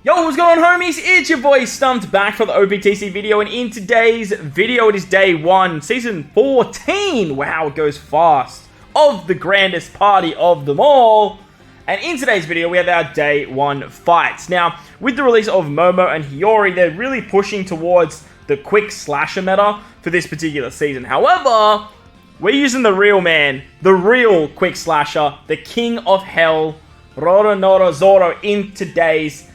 Yo, what's going on, homies? It's your boy Stumped back for the OPTC video, and in today's video, it is day 1, season 14. Wow, it goes fast. Of the grandest party of them all. And in today's video, we have our day 1 fights. Now, with the release of Momo and Hiyori, they're really pushing towards the quick slasher meta for this particular season. However, we're using the real man, the real quick slasher, the king of hell, Roronoa ZORO, in today's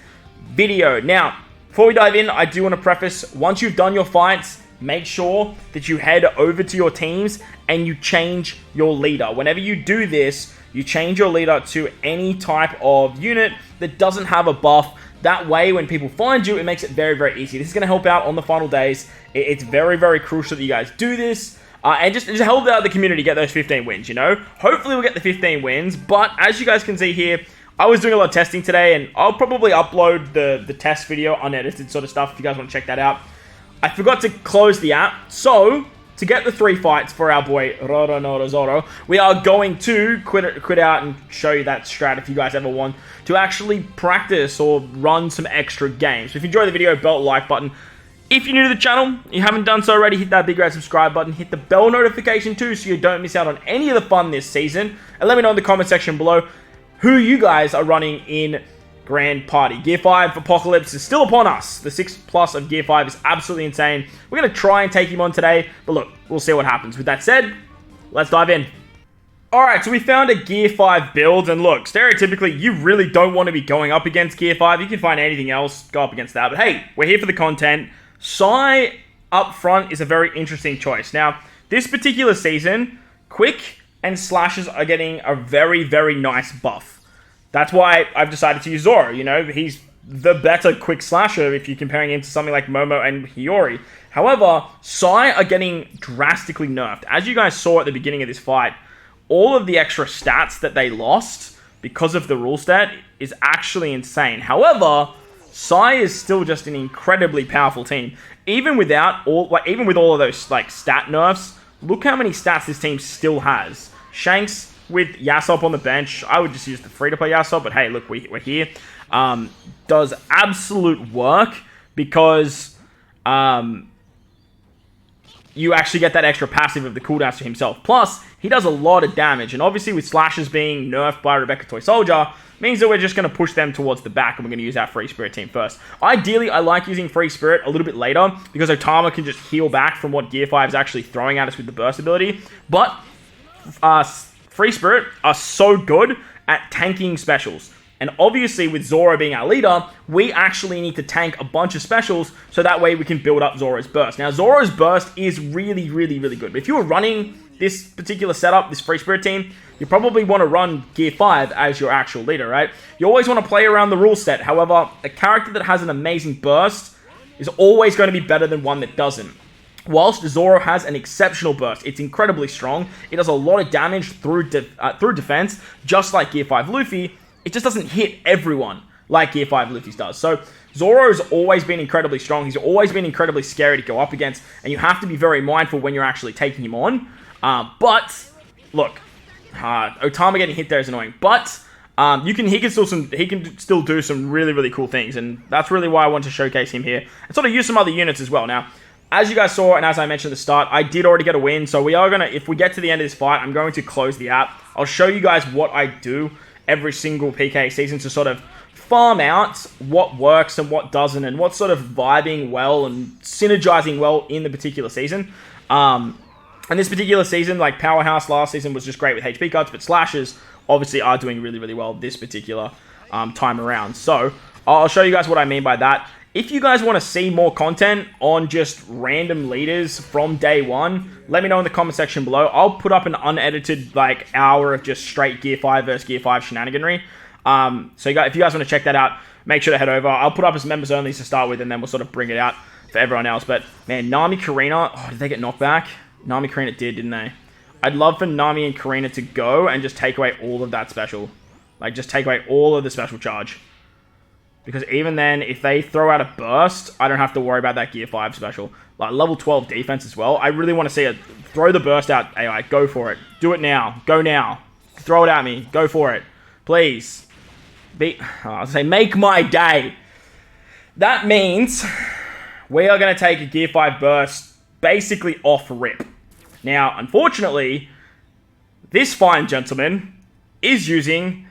video. Now, before we dive in, I do want to preface, once you've done your fights, make sure that you head over to your teams and you change your leader. Whenever you do this, you change your leader to any type of unit that doesn't have a buff. That way, when people find you, it makes it very, very easy. This is going to help out on the final days. It's very, very crucial that you guys do this. And just help out the community get those 15 wins, you know? Hopefully we'll get the 15 wins, but as you guys can see here, I was doing a lot of testing today, and I'll probably upload the test video, unedited sort of stuff, if you guys want to check that out. I forgot to close the app, so to get the 3 fights for our boy Roronoa ZORO, we are going to quit out and show you that strat if you guys ever want to actually practice or run some extra games. So if you enjoyed the video, belt like button. If you're new to the channel, you haven't done so already, hit that big red subscribe button, hit the bell notification too so you don't miss out on any of the fun this season, and let me know in the comment section below who you guys are running in Grand Party. Gear 5 Apocalypse is still upon us. The 6+ of Gear 5 is absolutely insane. We're going to try and take him on today, but look, we'll see what happens. With that said, let's dive in. Alright, so we found a Gear 5 build, and look, stereotypically, you really don't want to be going up against Gear 5. You can find anything else, go up against that, but hey, we're here for the content. Sai up front is a very interesting choice. Now, this particular season, quick and slashes are getting a very, very nice buff. That's why I've decided to use ZORO. You know, he's the better quick slasher if you're comparing him to something like Momo and Hiyori. However, Sai are getting drastically nerfed. As you guys saw at the beginning of this fight, all of the extra stats that they lost because of the rule stat is actually insane. However, Sai is still just an incredibly powerful team. Even with all of those stat nerfs, look how many stats this team still has. Shanks with Yasop on the bench. I would just use the free-to-play Yasop, but hey, look, we're here. Does absolute work because you actually get that extra passive of the cooldowns to himself. Plus, he does a lot of damage, and obviously with slashes being nerfed by Rebecca Toy Soldier, means that we're just going to push them towards the back, and we're going to use our Free Spirit team first. Ideally, I like using Free Spirit a little bit later, because Otama can just heal back from what Gear 5 is actually throwing at us with the burst ability. But Free Spirit are so good at tanking specials. And obviously, with ZORO being our leader, we actually need to tank a bunch of specials so that way we can build up ZORO's burst. Now, ZORO's burst is really, really, really good. But if you were running this particular setup, this Free Spirit team, you probably want to run Gear 5 as your actual leader, right? You always want to play around the rule set. However, a character that has an amazing burst is always going to be better than one that doesn't. Whilst ZORO has an exceptional burst, it's incredibly strong. It does a lot of damage through defense, just like Gear 5 Luffy. It just doesn't hit everyone like Gear 5 Luffy's does. So ZORO's always been incredibly strong. He's always been incredibly scary to go up against, and you have to be very mindful when you're actually taking him on. But look, Otama getting hit there is annoying, but he can still do some really, really cool things, and that's really why I want to showcase him here and sort of use some other units as well. Now, as you guys saw, and as I mentioned at the start, I did already get a win, so we are going to, if we get to the end of this fight, I'm going to close the app. I'll show you guys what I do every single PK season to sort of farm out what works and what doesn't, and what's sort of vibing well and synergizing well in the particular season. And this particular season, like Powerhouse last season was just great with HP cuts, but slashes obviously are doing really, really well this particular time around. So I'll show you guys what I mean by that. If you guys want to see more content on just random leaders from day 1, let me know in the comment section below. I'll put up an unedited hour of just straight Gear 5 versus Gear 5 shenaniganry. So if you guys want to check that out, make sure to head over. I'll put up as members only to start with, and then we'll sort of bring it out for everyone else. But man, Nami, Karina, did they get knocked back? Nami, Karina did, didn't they? I'd love for Nami and Karina to go and just take away all of that special. Just take away all of the special charge. Because even then, if they throw out a burst, I don't have to worry about that Gear 5 special. Level 12 defense as well. I really want to see it. Throw the burst out. AI, go for it. Do it now. Go now. Throw it at me. Go for it. Please. I'll say, make my day. That means we are going to take a Gear 5 burst basically off rip. Now, unfortunately, this fine gentleman is using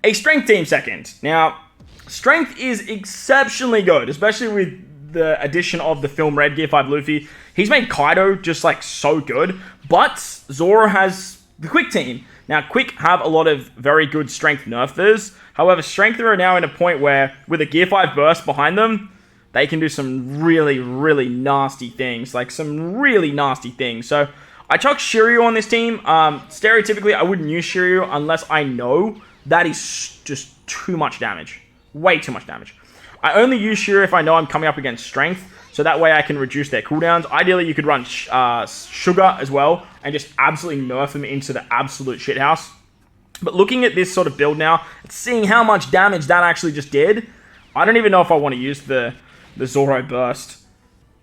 a Strength Team second. Now, Strength is exceptionally good, especially with the addition of the Film Red Gear 5 Luffy. He's made Kaido just like so good, but Zoro has the Quick Team. Now, Quick have a lot of very good Strength nerfers. However, Strength are now in a point where, with a Gear 5 burst behind them, they can do some really, really nasty things. Like, some really nasty things. So, I chuck Shiryu on this team. Stereotypically, I wouldn't use Shiryu unless I know that is just too much damage. Way too much damage. I only use Shiryu if I know I'm coming up against Strength, so that way I can reduce their cooldowns. Ideally, you could run Sugar as well, and just absolutely nerf them into the absolute shithouse. But looking at this sort of build now, and seeing how much damage that actually just did, I don't even know if I want to use the Zoro burst.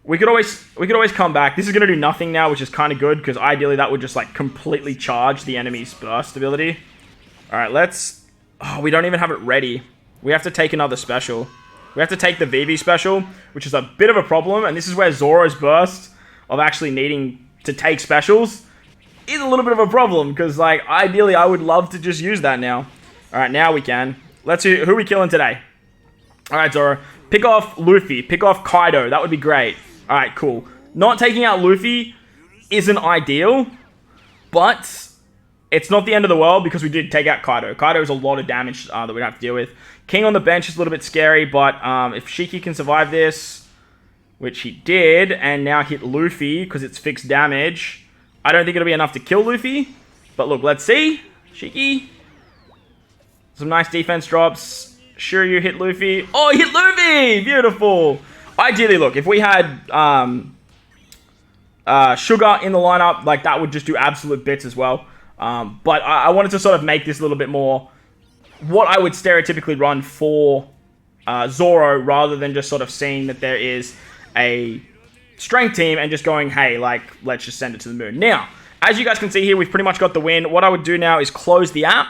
We could always come back. This is going to do nothing now, which is kind of good, because ideally that would just like completely charge the enemy's burst ability. Alright, let's... Oh, we don't even have it ready. We have to take another special. We have to take the VV special, which is a bit of a problem, and this is where Zoro's burst of actually needing to take specials is a little bit of a problem, because like ideally I would love to just use that now. Alright, now we can. Let's see, who are we killing today? Alright, Zoro. Pick off Luffy. Pick off Kaido. That would be great. Alright, cool. Not taking out Luffy isn't ideal, but it's not the end of the world because we did take out Kaido. Kaido is a lot of damage that we don't have to deal with. King on the bench is a little bit scary, but if Shiki can survive this, which he did, and now hit Luffy because it's fixed damage, I don't think it'll be enough to kill Luffy. But look, let's see. Shiki. Some nice defense drops. Shiryu hit Luffy. Oh, he hit Luffy! Beautiful! Ideally, look, if we had Sugar in the lineup, like that would just do absolute bits as well. But I wanted to sort of make this a little bit more what I would stereotypically run for Zoro, rather than just sort of seeing that there is a Strength team and just going, hey, like, let's just send it to the moon. Now, as you guys can see here, we've pretty much got the win. What I would do now is close the app,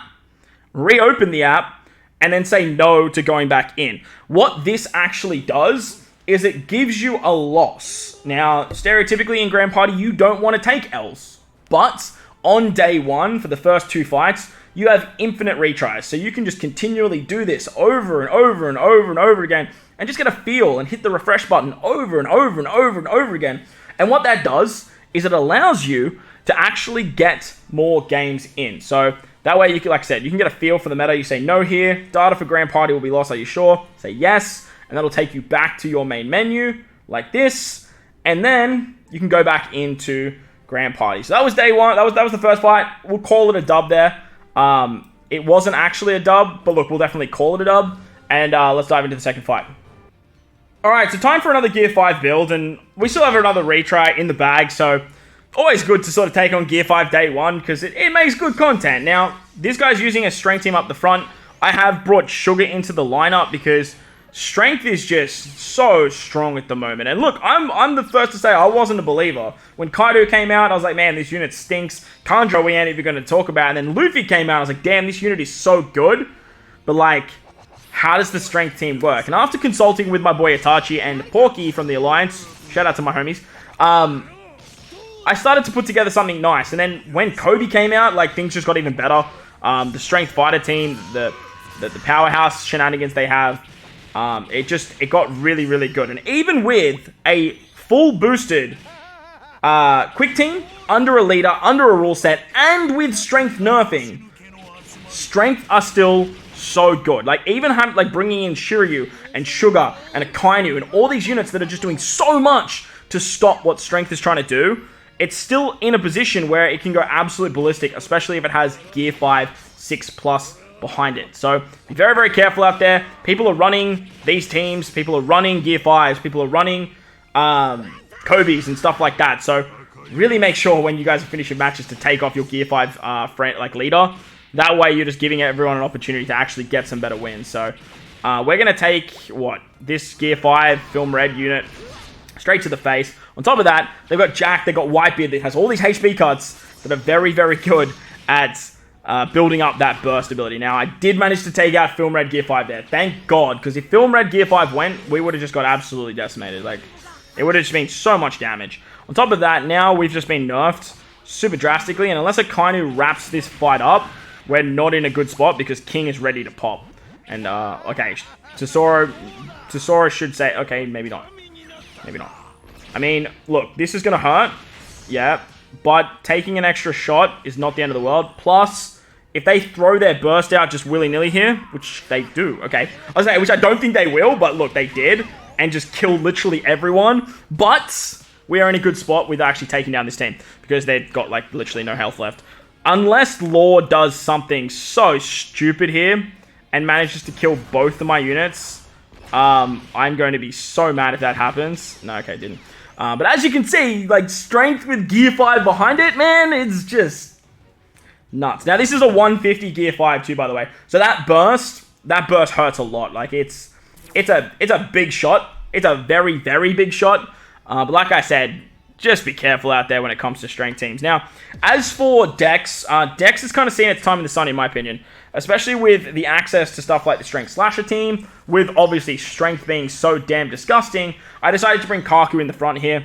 reopen the app, and then say no to going back in. What this actually does is it gives you a loss. Now, stereotypically in Grand Party, you don't want to take L's. But on day one, for the first 2 fights, you have infinite retries. So you can just continually do this over and over and over and over again, and just get a feel and hit the refresh button over and over and over and over again. And what that does is it allows you to actually get more games in. So that way, you can, like I said, you can get a feel for the meta. You say no here. Data for Grand Party will be lost. Are you sure? Say yes. And that'll take you back to your main menu like this. And then you can go back into Grand Party. So that was day one. That was the first fight. We'll call it a dub there. It wasn't actually a dub, but look, we'll definitely call it a dub. And let's dive into the second fight. Alright, so time for another Gear 5 build, and we still have another retry in the bag, so always good to sort of take on Gear 5 day one, because it makes good content. Now, this guy's using a Strength team up the front. I have brought Sugar into the lineup because Strength is just so strong at the moment. And look, I'm the first to say I wasn't a believer. When Kaido came out, I was like, man, this unit stinks. Kanjo we ain't even going to talk about. And then Luffy came out, I was like, damn, this unit is so good. But like, how does the Strength team work? And after consulting with my boy Itachi and Porky from the Alliance, shout out to my homies, I started to put together something nice. And then when Kobe came out, like, things just got even better. The Strength fighter team, the powerhouse shenanigans they have, it got really, really good. And even with a full boosted quick team, under a leader, under a rule set, and with Strength nerfing, Strength are still so good. Like, even like bringing in Shiryu and Sugar and Akainu and all these units that are just doing so much to stop what Strength is trying to do, it's still in a position where it can go absolute ballistic, especially if it has Gear 5, 6+ behind it. So be very, very careful out there. People are running these teams. People are running Gear 5s. People are running Kobe's and stuff like that. So really make sure when you guys finish your matches to take off your Gear 5 leader. That way you're just giving everyone an opportunity to actually get some better wins. So we're going to take, this Gear 5 Film Red unit straight to the face. On top of that, they've got Jack, they've got Whitebeard that has all these HP cuts that are very, very good at building up that burst ability. Now, I did manage to take out Film Red Gear 5 there. Thank God, because if Film Red Gear 5 went, we would have just got absolutely decimated. Like, it would have just been so much damage. On top of that, now we've just been nerfed super drastically, and unless Akainu wraps this fight up, we're not in a good spot because King is ready to pop. And, okay, Tesoro should say, okay, maybe not. Maybe not. I mean, look, this is going to hurt. Yeah. But taking an extra shot is not the end of the world. Plus, if they throw their burst out just willy-nilly here, which they do, okay. I was saying, which I don't think they will, but look, they did. And just killed literally everyone. But we are in a good spot with actually taking down this team. Because they've got, like, literally no health left. Unless Law does something so stupid here and manages to kill both of my units, I'm going to be so mad if that happens. No, okay, didn't. But as you can see, like, strength with Gear 5 behind it, man, it's just nuts. Now, this is a 150 Gear 5 too, by the way. So that burst hurts a lot. Like, it's a big shot. It's a very, very big shot. But like I said, just be careful out there when it comes to strength teams. Now, as for Dex, Dex has kind of seen its time in the sun, in my opinion. Especially with the access to stuff like the Strength Slasher team, with obviously Strength being so damn disgusting, I decided to bring Kaku in the front here,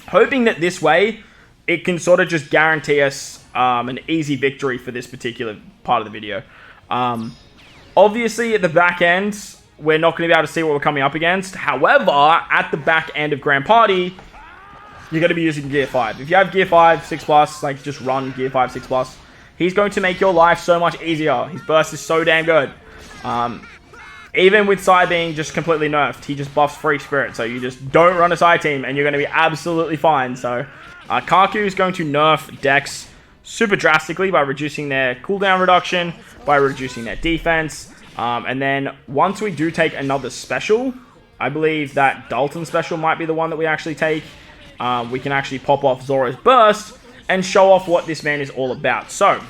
hoping that this way, it can sort of just guarantee us an easy victory for this particular part of the video. Obviously, at the back end, we're not going to be able to see what we're coming up against. However, at the back end of Grand Party, you're going to be using Gear 5. If you have Gear 5, 6+, like, just run Gear 5, 6+. He's going to make your life so much easier. His burst is so damn good. Even with Sai being just completely nerfed, he just buffs Free Spirit. So you just don't run a Sai team and you're going to be absolutely fine. So Kaku is going to nerf Dex super drastically by reducing their cooldown reduction, by reducing their defense. And then once we do take another special, I believe that Dalton special might be the one that we actually take. We can actually pop off Zoro's burst and show off what this man is all about. So,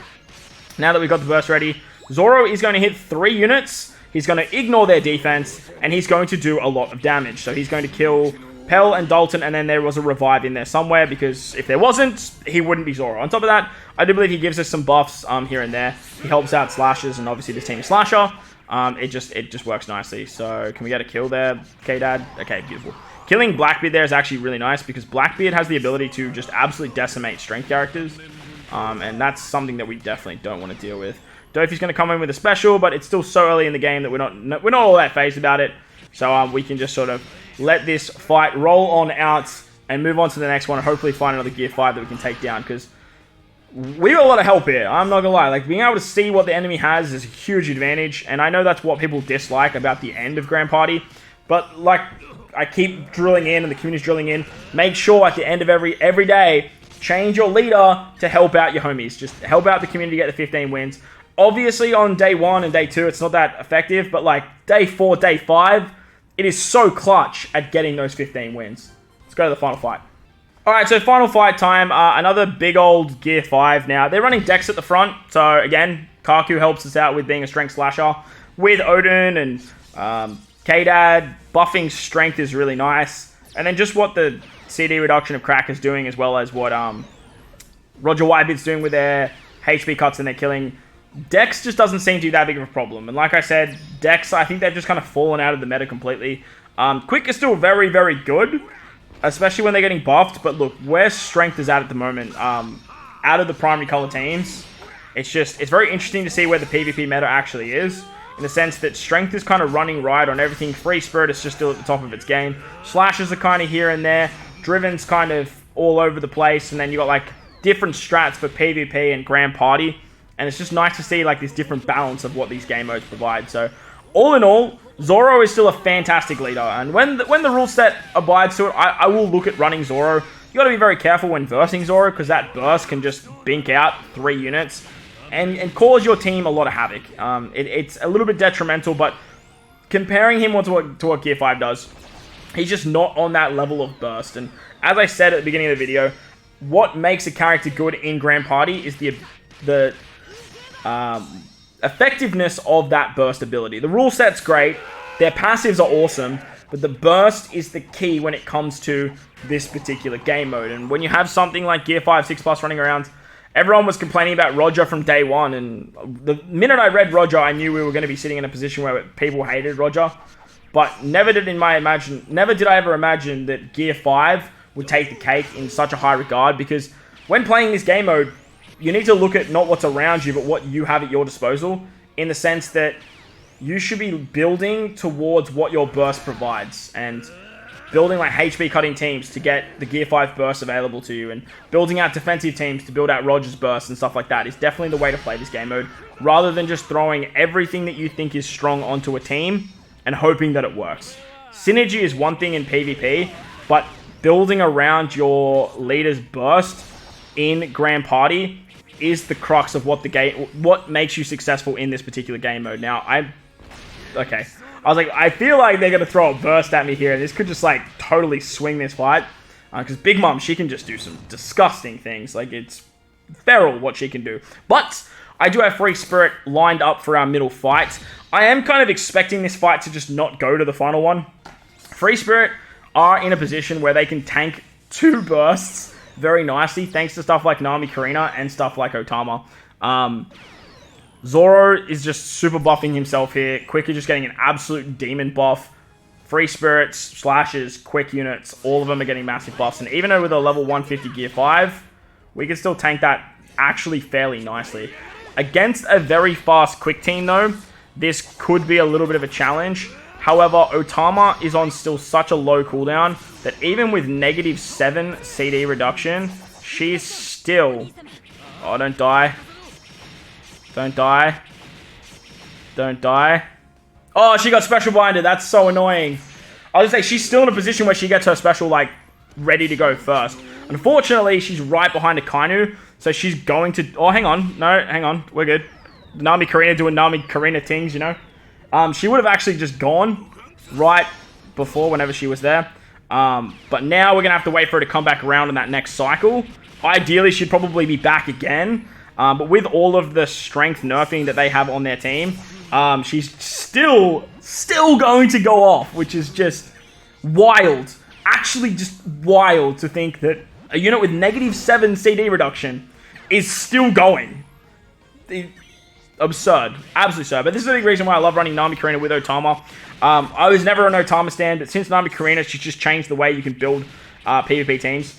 now that we've got the burst ready, Zoro is going to hit 3 units, he's going to ignore their defense, and he's going to do a lot of damage. So he's going to kill Pell and Dalton, and then there was a revive in there somewhere, because if there wasn't, he wouldn't be Zoro. On top of that, I do believe he gives us some buffs here and there. He helps out Slashers, and obviously this team is Slasher. It just works nicely. So, can we get a kill there, K-Dad? Okay, beautiful. Killing Blackbeard there is actually really nice because Blackbeard has the ability to just absolutely decimate strength characters. And that's something that we definitely don't want to deal with. Dofi's going to come in with a special, but it's still so early in the game that we're not all that phased about it. So we can just sort of let this fight roll on out and move on to the next one and hopefully find another Gear 5 that we can take down, because we got a lot of help here. I'm not going to lie. Like, being able to see what the enemy has is a huge advantage, and I know that's what people dislike about the end of Grand Party, but, like, I keep drilling in and the community's drilling in. Make sure at the end of every day, change your leader to help out your homies. Just help out the community get the 15 wins. Obviously, on day 1 and day 2, it's not that effective, but like day 4, day 5, it is so clutch at getting those 15 wins. Let's go to the final fight. Alright, so final fight time. Another big old Gear 5 now. They're running Dex at the front. So, again, Kaku helps us out with being a Strength Slasher. With Odin and K-Dad, buffing Strength is really nice. And then just what the CD reduction of Crack is doing, as well as what Roger Whitebit's doing with their HP cuts and their killing. Dex just doesn't seem to be that big of a problem. And like I said, Dex, I think they've just kind of fallen out of the meta completely. Quick is still very, very good, especially when they're getting buffed. But look, where Strength is at the moment, out of the primary color teams, it's very interesting to see where the PvP meta actually is. In the sense that Strength is kind of running right on everything. Free Spirit is just still at the top of its game. Slashes are kind of here and there. Driven's kind of all over the place. And then you got like different strats for PvP and Grand Party. And it's just nice to see like this different balance of what these game modes provide. So all in all, Zoro is still a fantastic leader. And when the rule set abides to it, I will look at running Zoro. You got to be very careful when versing Zoro, because that burst can just bink out 3 units. And cause your team a lot of havoc. It's a little bit detrimental, but comparing him to what Gear 5 does, he's just not on that level of burst. And as I said at the beginning of the video, what makes a character good in Grand Party is the effectiveness of that burst ability. The rule set's great, their passives are awesome, but the burst is the key when it comes to this particular game mode. And when you have something like Gear 5, 6+ running around, everyone was complaining about Roger from day one, and the minute I read Roger, I knew we were going to be sitting in a position where people hated Roger. But never did I ever imagine that Gear 5 would take the cake in such a high regard, because when playing this game mode, you need to look at not what's around you, but what you have at your disposal, in the sense that you should be building towards what your burst provides, and building like HP cutting teams to get the Gear 5 burst available to you, and building out defensive teams to build out Roger's burst and stuff like that is definitely the way to play this game mode, rather than just throwing everything that you think is strong onto a team and hoping that it works. Synergy is one thing in PvP, but building around your leader's burst in Grand Party is the crux of what makes you successful in this particular game mode. Now, I was like, I feel like they're going to throw a burst at me here, and this could just, like, totally swing this fight. Because Big Mom, she can just do some disgusting things. Like, it's feral what she can do. But I do have Free Spirit lined up for our middle fight. I am kind of expecting this fight to just not go to the final one. Free Spirit are in a position where they can tank 2 bursts very nicely, thanks to stuff like Nami Karina and stuff like Otama. ZORO is just super buffing himself here. Quick is just getting an absolute demon buff. Free Spirits, Slashes, Quick units, all of them are getting massive buffs. And even though with a level 150 Gear 5, we can still tank that actually fairly nicely. Against a very fast Quick team though, this could be a little bit of a challenge. However, Otama is on still such a low cooldown that even with -7 CD reduction, she's still... Oh, don't die. Don't die. Don't die. Oh, she got special blinded. That's so annoying. I was going to say, she's still in a position where she gets her special, like, ready to go first. Unfortunately, she's right behind a Kainu, so she's going to... Oh, hang on. No, hang on. We're good. Nami Karina doing Nami Karina things, you know? She would have actually just gone right before, whenever she was there. But now we're going to have to wait for her to come back around in that next cycle. Ideally, she'd probably be back again. But with all of the strength nerfing that they have on their team, she's still going to go off, which is just wild. Actually, just wild to think that a unit with -7 CD reduction is still going. Absurd. Absolutely absurd. But this is the big reason why I love running Nami Karina with Otama. I was never an Otama stan, but since Nami Karina, she's just changed the way you can build PvP teams.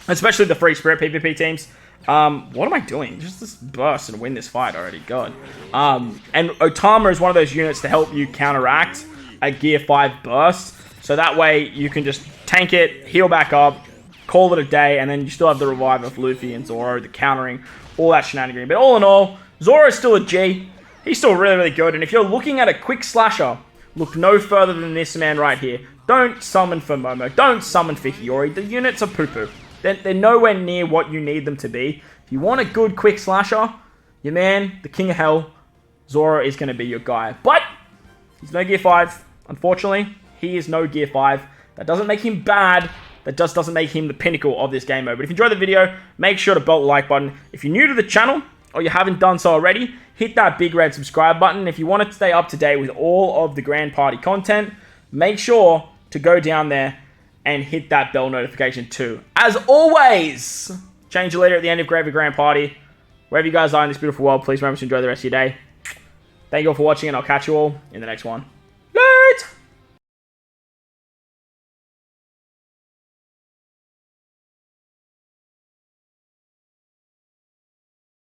Especially the Free Spirit PvP teams. What am I doing? Just this burst and win this fight already. God. And Otama is one of those units to help you counteract a Gear 5 burst. So that way you can just tank it, heal back up, call it a day, and then you still have the revive of Luffy and ZORO, the countering, all that shenanigan. But all in all, ZORO is still a G. He's still really, really good. And if you're looking at a quick slasher, look no further than this man right here. Don't summon for Momo. Don't summon for Hiyori. The units are poo-poo. They're nowhere near what you need them to be. If you want a good quick slasher, your man, the King of Hell, ZORO is going to be your guy. But he's no Gear 5. Unfortunately, he is no Gear 5. That doesn't make him bad. That just doesn't make him the pinnacle of this game mode. But if you enjoyed the video, make sure to belt the like button. If you're new to the channel, or you haven't done so already, hit that big red subscribe button. If you want to stay up to date with all of the Grand Party content, make sure to go down there and hit that bell notification too. As always, change your leader at the end of every Grand Party. Wherever you guys are in this beautiful world, please remember to enjoy the rest of your day. Thank you all for watching, and I'll catch you all in the next one.